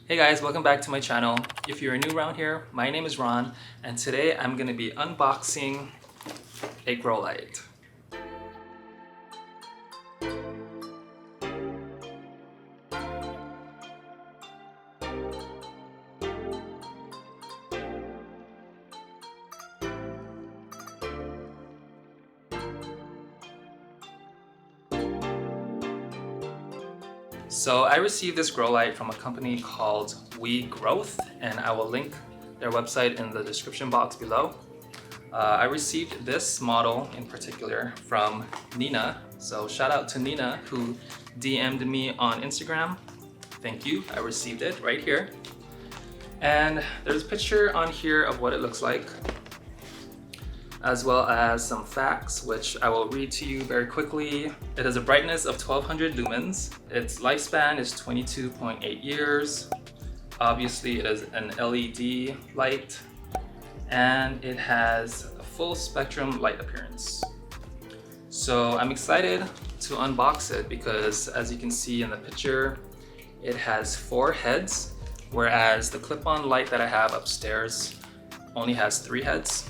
Hey guys, welcome back to my channel. If you're new around here, my name is Ron, and today I'm going to be unboxing a grow light. So I received this grow light from a company called WEEGrow, and I will link their website in the description box below. I received this model in particular from Nina. So shout out to Nina who DM'd me on Instagram. Thank you, I received it right here. And there's a picture on here of what it looks like, as well as some facts, which I will read to you very quickly. It has a brightness of 1200 lumens. Its lifespan is 22.8 years. Obviously, it is an LED light, and it has a full spectrum light appearance. So I'm excited to unbox it because, as you can see in the picture, it has 4 heads, whereas the clip-on light that I have upstairs only has 3 heads.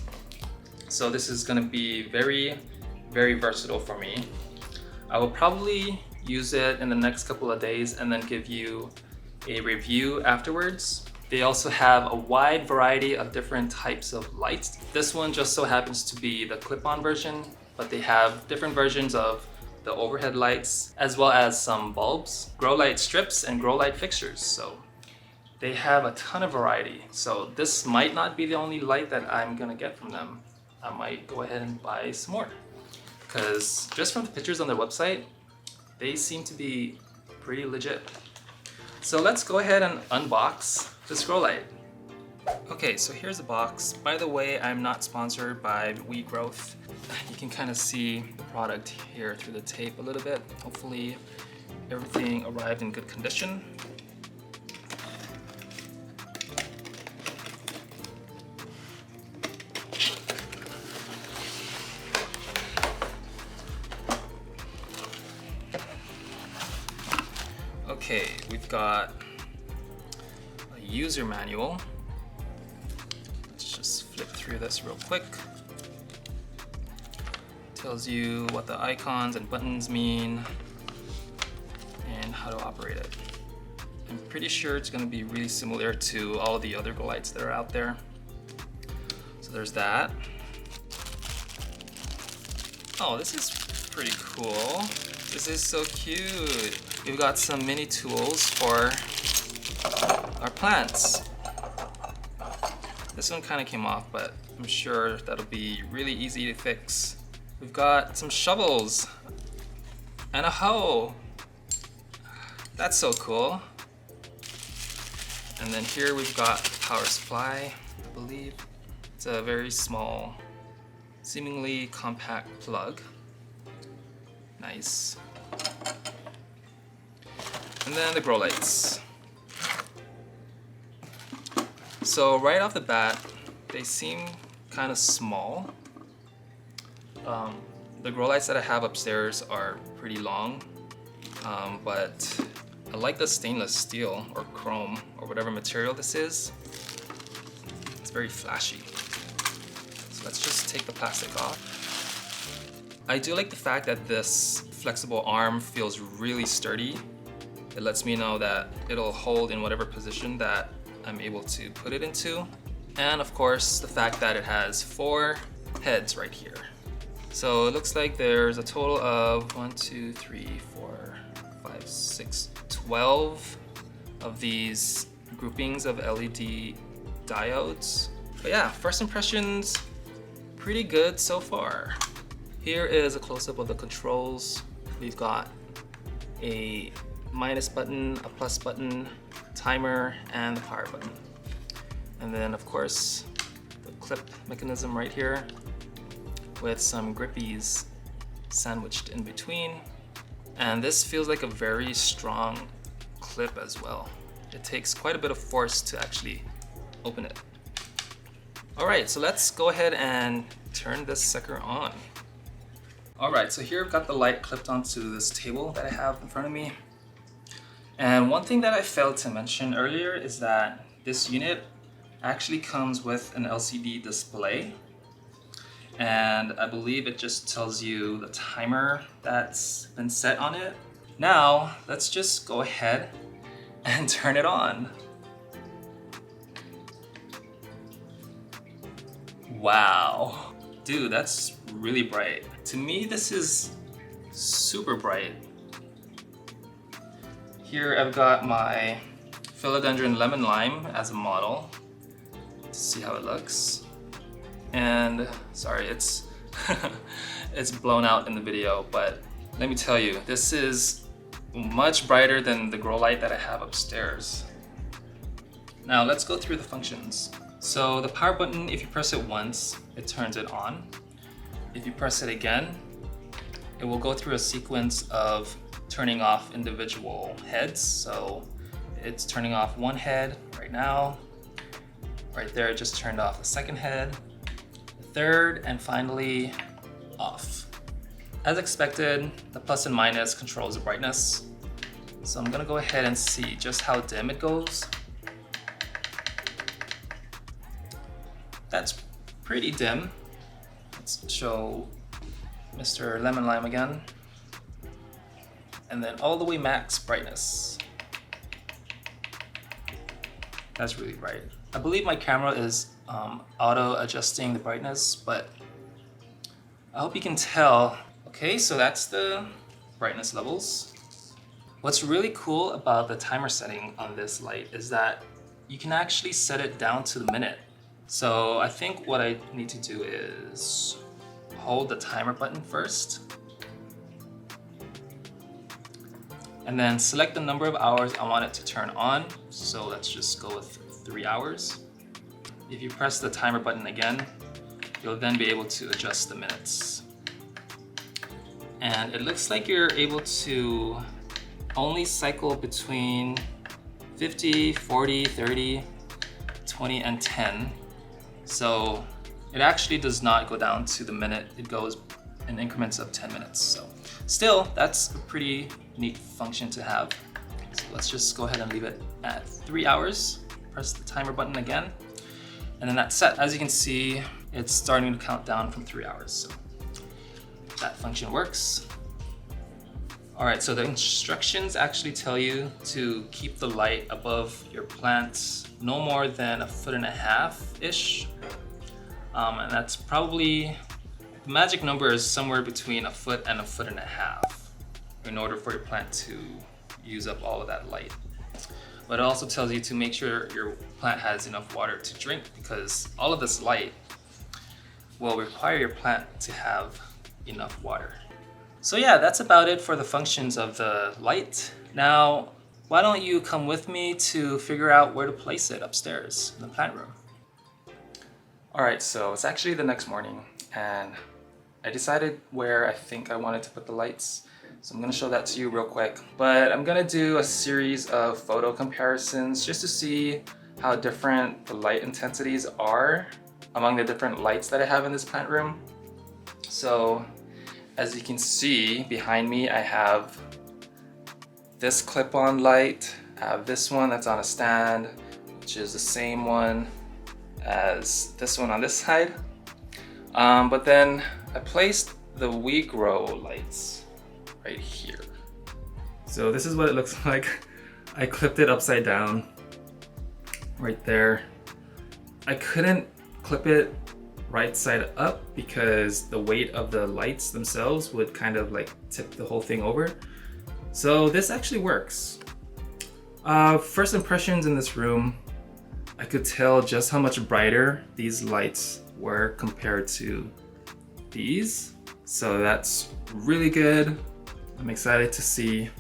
So this is going to be very, very versatile for me. I will probably use it in the next couple of days and then give you a review afterwards. They also have a wide variety of different types of lights. This one just so happens to be the clip-on version, but they have different versions of the overhead lights, as well as some bulbs, grow light strips, and grow light fixtures. So they have a ton of variety. So this might not be the only light that I'm gonna get from them. I might go ahead and buy some more, because just from the pictures on their website, they seem to be pretty legit. So let's go ahead and unbox this grow light. Okay, so here's the box. By the way, I'm not sponsored by WEEGrow. You can kind of see the product here through the tape a little bit. Hopefully everything arrived in good condition. Okay, we've got a user manual. Let's just flip through this real quick. Tells you what the icons and buttons mean and how to operate it. I'm pretty sure it's going to be really similar to all of the other grow lights that are out there. So there's that. Oh, this is pretty cool. This is so cute. We've got some mini tools for our plants. This one kind of came off, but I'm sure that'll be really easy to fix. We've got some shovels and a hoe. That's so cool. And then here we've got the power supply, I believe. It's a very small, seemingly compact plug. Nice. And then the grow lights. So right off the bat, they seem kind of small. The grow lights that I have upstairs are pretty long, but I like the stainless steel or chrome or whatever material this is. It's very flashy. So let's just take the plastic off. I do like the fact that this flexible arm feels really sturdy. It lets me know that it'll hold in whatever position that I'm able to put it into. And of course, the fact that it has 4 heads right here. So it looks like there's a total of 12 of these groupings of LED diodes. But yeah, first impressions, pretty good so far. Here is a close-up of the controls. We've got a minus button, a plus button, timer, and the power button. And then of course, the clip mechanism right here with some grippies sandwiched in between. And this feels like a very strong clip as well. It takes quite a bit of force to actually open it. All right, so let's go ahead and turn this sucker on. All right, so here I've got the light clipped onto this table that I have in front of me. And one thing that I failed to mention earlier is that this unit actually comes with an LCD display. And I believe it just tells you the timer that's been set on it. Now, let's just go ahead and turn it on. Wow. Dude, that's really bright. To me, this is super bright. Here I've got my philodendron lemon lime as a model to see how it looks. And sorry, it's it's blown out in the video, but let me tell you, this is much brighter than the grow light that I have upstairs. Now let's go through the functions. So the power button, if you press it once, it turns it on. If you press it again, it will go through a sequence of turning off individual heads. So it's turning off one head right now. Right there, it just turned off the second head, the third, and finally off. As expected, the plus and minus controls the brightness. So I'm gonna go ahead and see just how dim it goes. That's pretty dim. Let's show Mr. Lemon Lime again. And then all the way max brightness. That's really bright. I believe my camera is auto adjusting the brightness, but I hope you can tell. Okay, so that's the brightness levels. What's really cool about the timer setting on this light is that you can actually set it down to the minute. So I think what I need to do is hold the timer button first, and then select the number of hours I want it to turn on. So let's just go with 3 hours. If you press the timer button again, you'll then be able to adjust the minutes. And it looks like you're able to only cycle between 50, 40, 30, 20, and 10. So it actually does not go down to the minute, it goes in increments of 10 minutes. So still, that's a pretty neat function to have. So let's just go ahead and leave it at 3 hours. Press the timer button again, and then that's set. As you can see, it's starting to count down from 3 hours. So that function works. All right, so the instructions actually tell you to keep the light above your plants no more than 1.5-ish. And that's probably, the magic number is somewhere between 1 foot and 1.5 feet in order for your plant to use up all of that light. But it also tells you to make sure your plant has enough water to drink, because all of this light will require your plant to have enough water. So yeah, that's about it for the functions of the light. Now, why don't you come with me to figure out where to place it upstairs in the plant room? All right, so it's actually the next morning, and I decided where I think I wanted to put the lights. So I'm gonna show that to you real quick. But I'm gonna do a series of photo comparisons just to see how different the light intensities are among the different lights that I have in this plant room. So as you can see behind me, I have this clip-on light. I have this one that's on a stand, which is the same one as this one on this side. But then I placed the WEEGrow lights right here. So this is what it looks like. I clipped it upside down right there. I couldn't clip it right side up because the weight of the lights themselves would kind of like tip the whole thing over. So this actually works. First impressions in this room, I could tell just how much brighter these lights were compared to these. So that's really good. I'm excited to see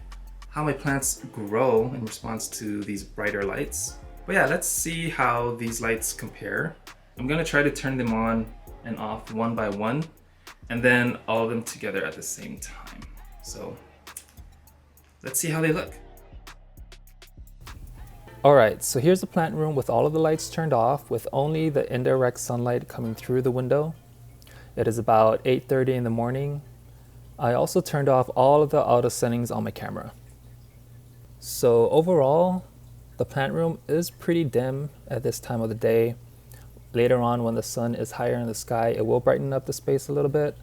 how my plants grow in response to these brighter lights. But yeah, let's see how these lights compare. I'm gonna try to turn them on and off one by one, and then all of them together at the same time. So let's see how they look. All right, so here's the plant room with all of the lights turned off, with only the indirect sunlight coming through the window. It is about 8:30 in the morning. I also turned off all of the auto settings on my camera. So overall, the plant room is pretty dim at this time of the day. Later on, when the sun is higher in the sky, it will brighten up the space a little bit.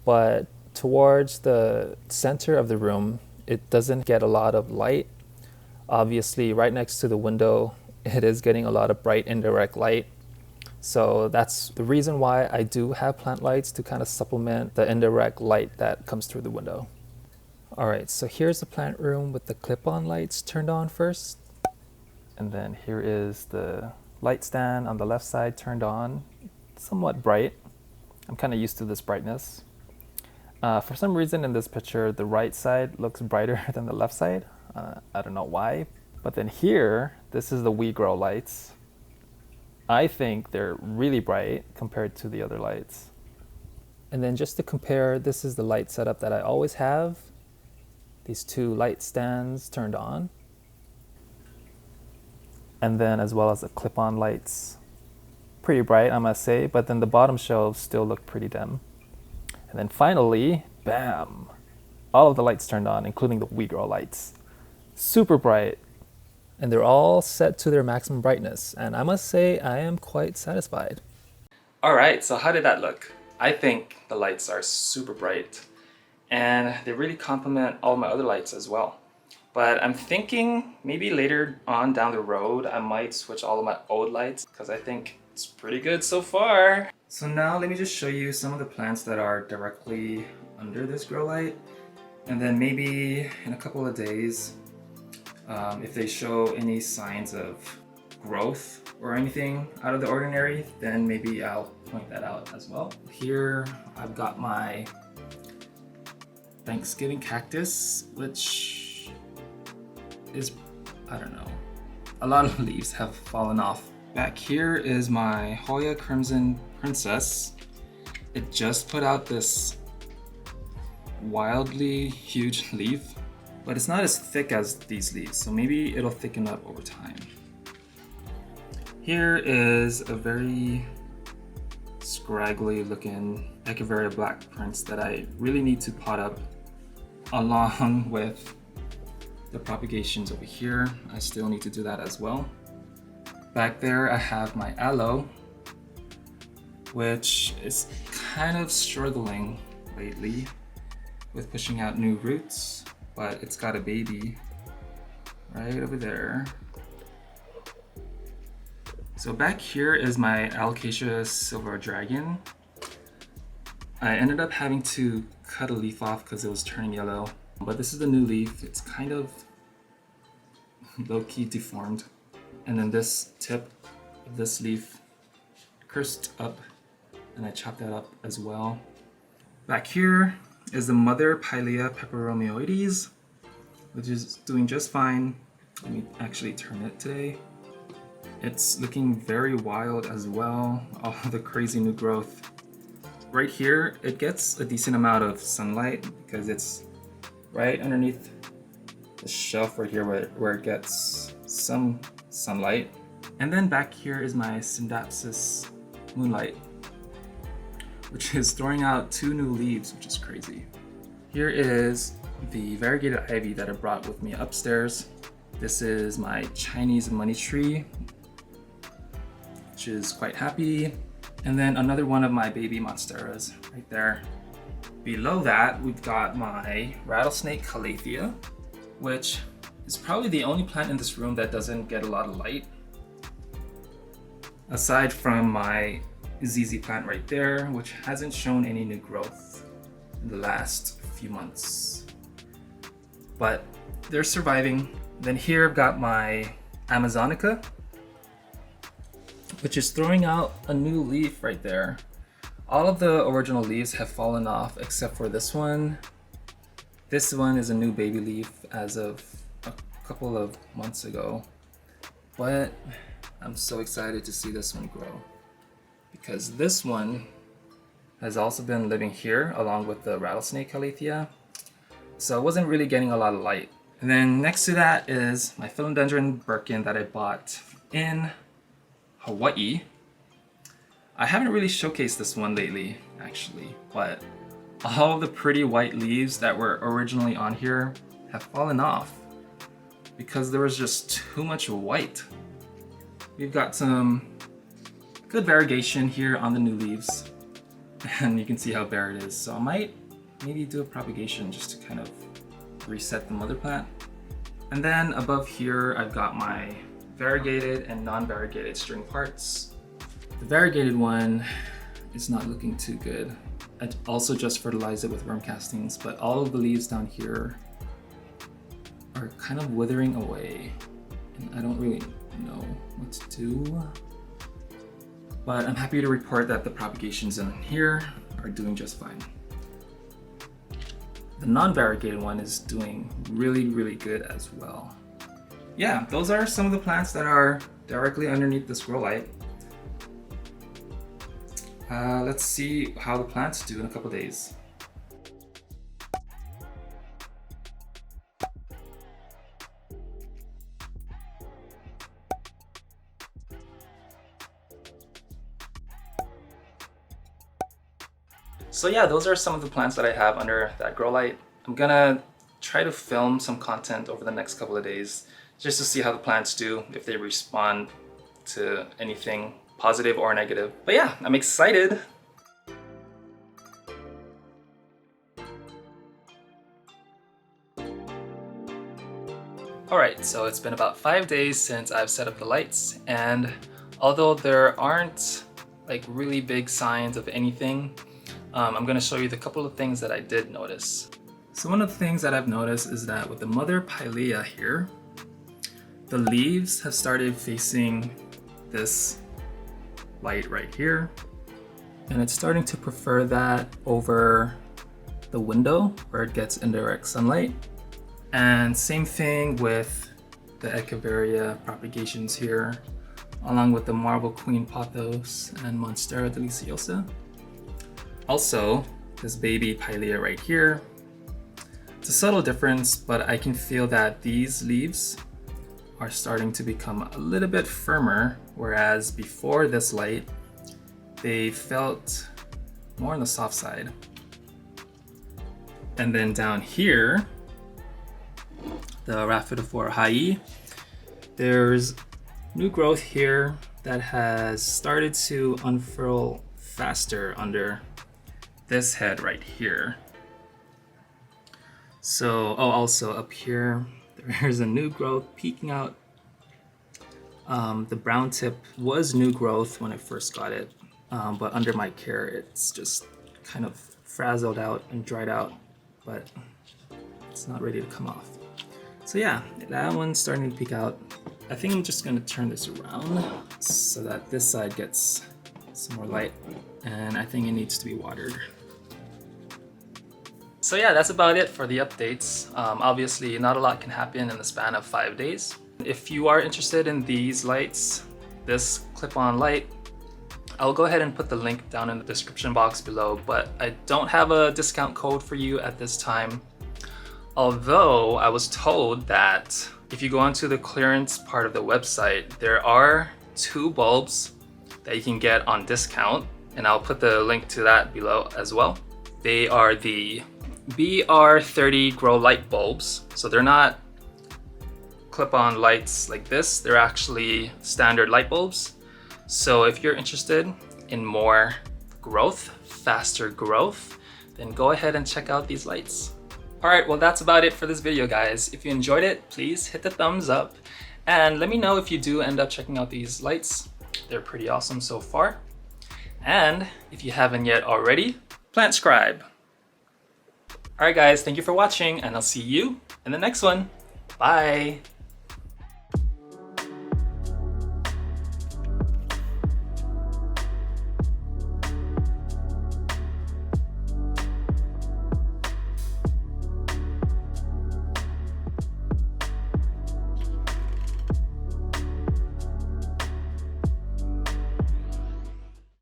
But towards the center of the room, it doesn't get a lot of light. Obviously, right next to the window, it is getting a lot of bright indirect light. So that's the reason why I do have plant lights, to kind of supplement the indirect light that comes through the window. All right, so here's the plant room with the clip-on lights turned on first. And then here is the light stand on the left side turned on, somewhat bright. I'm kind of used to this brightness. For some reason in this picture, the right side looks brighter than the left side. I don't know why. But then here, this is the WEEGrow lights. I think they're really bright compared to the other lights. And then just to compare, this is the light setup that I always have. These two light stands turned on. And then as well as the clip-on lights. Pretty bright, I must say, but then the bottom shelves still look pretty dim. And then finally, bam! All of the lights turned on, including the WEEGrow lights. Super bright. And they're all set to their maximum brightness. And I must say, I am quite satisfied. All right, so how did that look? I think the lights are super bright and they really complement all my other lights as well. But I'm thinking maybe later on down the road, I might switch all of my old lights because I think it's pretty good so far. So now let me just show you some of the plants that are directly under this grow light. And then maybe in a couple of days, if they show any signs of growth or anything out of the ordinary, then maybe I'll point that out as well. Here I've got my Thanksgiving cactus, which is, I don't know, a lot of leaves have fallen off. Back here is my Hoya Crimson Princess. It just put out this wildly huge leaf, but it's not as thick as these leaves, so maybe it'll thicken up over time. Here is a very scraggly looking Echeveria Black Prince that I really need to pot up along with the propagations over here. I still need to do that as well. Back there I have my aloe, which is kind of struggling lately with pushing out new roots, but it's got a baby right over there. So back here is my Alocasia Silver Dragon. I ended up having to cut a leaf off because it was turning yellow, but this is the new leaf. It's kind of low-key deformed. And then this tip of this leaf cursed up, and I chopped that up as well. Back here is the Mother Pilea Peperomioides, which is doing just fine. Let me actually turn it today. It's looking very wild as well, all the crazy new growth. Right here, it gets a decent amount of sunlight because it's right underneath the shelf right here where it gets some sunlight. And then back here is my Syndapsis Moonlight, which is throwing out 2 new leaves, which is crazy. Here is the variegated ivy that I brought with me upstairs. This is my Chinese money tree, which is quite happy. And then another one of my baby monsteras right there. Below that, we've got my rattlesnake calathea, which is probably the only plant in this room that doesn't get a lot of light. Aside from my ZZ plant right there, which hasn't shown any new growth in the last few months. But they're surviving. Then here I've got my Amazonica, which is throwing out a new leaf right there. All of the original leaves have fallen off except for this one. This one is a new baby leaf as of a couple of months ago. But I'm so excited to see this one grow, because this one has also been living here along with the rattlesnake calathea. So it wasn't really getting a lot of light. And then next to that is my philodendron Birkin that I bought in Hawaii. I haven't really showcased this one lately, actually, but all the pretty white leaves that were originally on here have fallen off. because there was just too much white. We've got some good variegation here on the new leaves, and you can see how bare it is. So I might maybe do a propagation just to kind of reset the mother plant. And then above here, I've got my variegated and non-variegated string parts. The variegated one is not looking too good. I also just fertilized it with worm castings, but all of the leaves down here are kind of withering away, and I don't really know what to do. But I'm happy to report that the propagations in here are doing just fine. The non-variegated one is doing really, really good as well. Yeah, those are some of the plants that are directly underneath this grow light. Let's see how the plants do in a couple days. So yeah, those are some of the plants that I have under that grow light. I'm gonna try to film some content over the next couple of days just to see how the plants do, if they respond to anything positive or negative. But yeah, I'm excited. Alright, so it's been about 5 days since I've set up the lights, and although there aren't like really big signs of anything, I'm going to show you the couple of things that I did notice. So one of the things that I've noticed is that with the mother pilea here, the leaves have started facing this light right here, and it's starting to prefer that over the window where it gets indirect sunlight. And same thing with the Echeveria propagations here, along with the Marble Queen pothos and Monstera deliciosa. Also, this baby pilea right here, it's a subtle difference, but I can feel that these leaves are starting to become a little bit firmer, whereas before this light, they felt more on the soft side. And then down here, the Rhaphidophora Hai, there's new growth here that has started to unfurl faster under this head right here. So, oh, also up here, there's a new growth peeking out. The brown tip was new growth when I first got it, but under my care, it's just kind of frazzled out and dried out, but it's not ready to come off. So yeah, that one's starting to peek out. I think I'm just gonna turn this around so that this side gets some more light, and I think it needs to be watered. So yeah, that's about it for the updates. Obviously, not a lot can happen in the span of 5 days. If you are interested in these lights, this clip-on light, I'll go ahead and put the link down in the description box below, but I don't have a discount code for you at this time. Although I was told that if you go onto the clearance part of the website, there are 2 bulbs that you can get on discount, and I'll put the link to that below as well. They are the BR30 grow light bulbs. So they're not clip-on lights like this, they're actually standard light bulbs. So if you're interested in more growth, faster growth, then go ahead and check out these lights. Alright, well that's about it for this video, guys. If you enjoyed it, please hit the thumbs up and let me know if you do end up checking out these lights. They're pretty awesome so far. And if you haven't yet already, plant scribe. Alright guys, thank you for watching, and I'll see you in the next one. Bye!